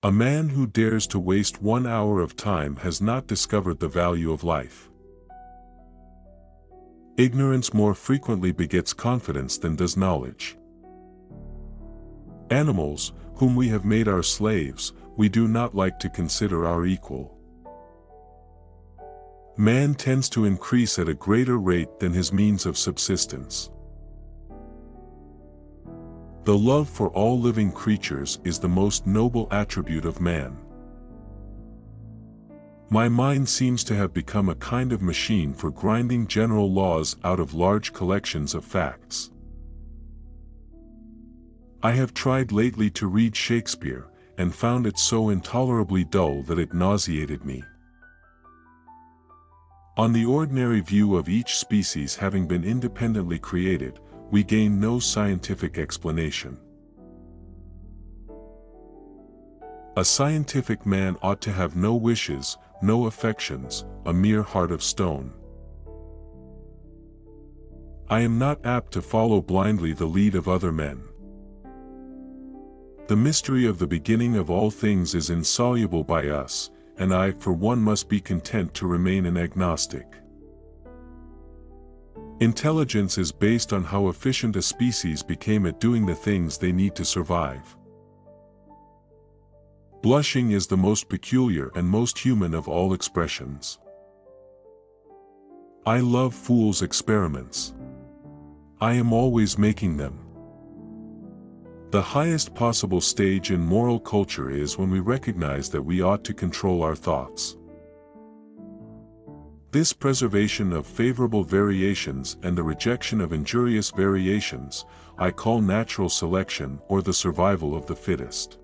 A man who dares to waste 1 hour of time has not discovered the value of life. Ignorance more frequently begets confidence than does knowledge. Animals, whom we have made our slaves, we do not like to consider our equal. Man tends to increase at a greater rate than his means of subsistence. The love for all living creatures is the most noble attribute of man. My mind seems to have become a kind of machine for grinding general laws out of large collections of facts. I have tried lately to read Shakespeare, and found it so intolerably dull that it nauseated me. On the ordinary view of each species having been independently created, we gain no scientific explanation. A scientific man ought to have no wishes, no affections, a mere heart of stone. I am not apt to follow blindly the lead of other men. The mystery of the beginning of all things is insoluble by us, and I for one must be content to remain an agnostic. Intelligence is based on how efficient a species became at doing the things they need to survive. Blushing is the most peculiar and most human of all expressions. I love fools' experiments. I am always making them. The highest possible stage in moral culture is when we recognize that we ought to control our thoughts. This preservation of favorable variations and the rejection of injurious variations, I call natural selection or the survival of the fittest.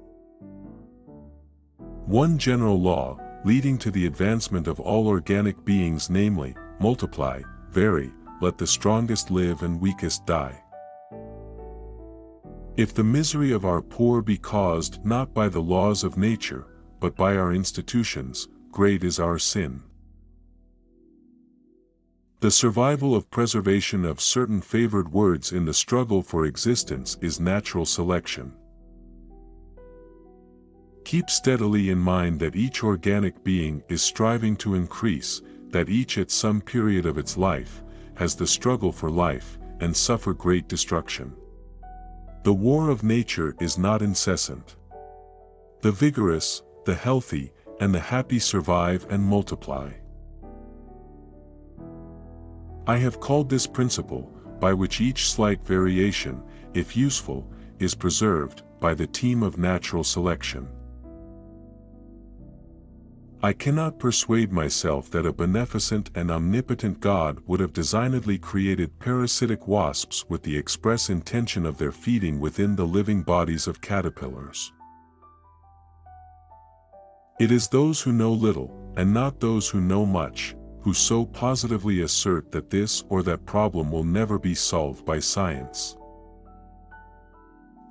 One general law, leading to the advancement of all organic beings, namely, multiply, vary, let the strongest live and weakest die. If the misery of our poor be caused not by the laws of nature, but by our institutions, great is our sin. The survival of preservation of certain favored words in the struggle for existence is natural selection. Keep steadily in mind that each organic being is striving to increase, that each at some period of its life, has the struggle for life, and suffer great destruction. The war of nature is not incessant. The vigorous, the healthy, and the happy survive and multiply. I have called this principle, by which each slight variation, if useful, is preserved, by the team of natural selection. I cannot persuade myself that a beneficent and omnipotent God would have designedly created parasitic wasps with the express intention of their feeding within the living bodies of caterpillars. It is those who know little, and not those who know much, who so positively assert that this or that problem will never be solved by science.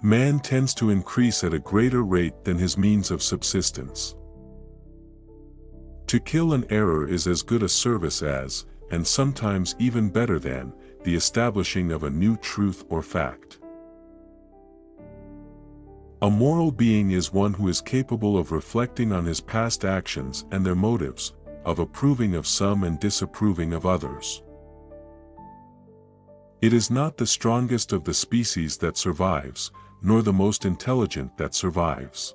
Man tends to increase at a greater rate than his means of subsistence. To kill an error is as good a service as, and sometimes even better than, the establishing of a new truth or fact. A moral being is one who is capable of reflecting on his past actions and their motives, of approving of some and disapproving of others. It is not the strongest of the species that survives, nor the most intelligent that survives.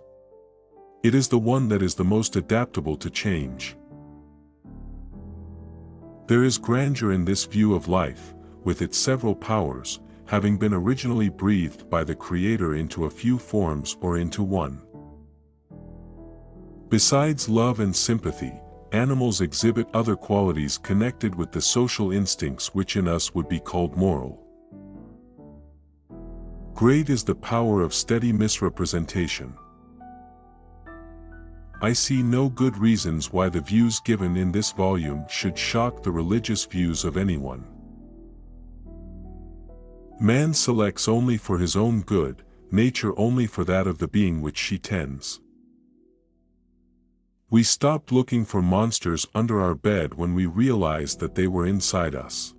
It is the one that is the most adaptable to change. There is grandeur in this view of life, with its several powers, having been originally breathed by the Creator into a few forms or into one. Besides love and sympathy, animals exhibit other qualities connected with the social instincts which in us would be called moral. Great is the power of steady misrepresentation. I see no good reasons why the views given in this volume should shock the religious views of anyone. Man selects only for his own good, nature only for that of the being which she tends. We stopped looking for monsters under our bed when we realized that they were inside us.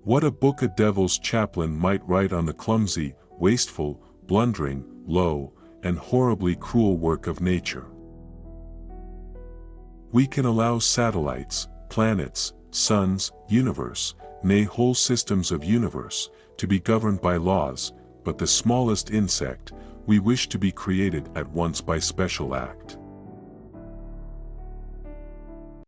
What a book a devil's chaplain might write on the clumsy, wasteful, blundering, low, and horribly cruel work of nature. We can allow satellites, planets, suns, universe, nay whole systems of universe, to be governed by laws, but the smallest insect, we wish to be created at once by special act.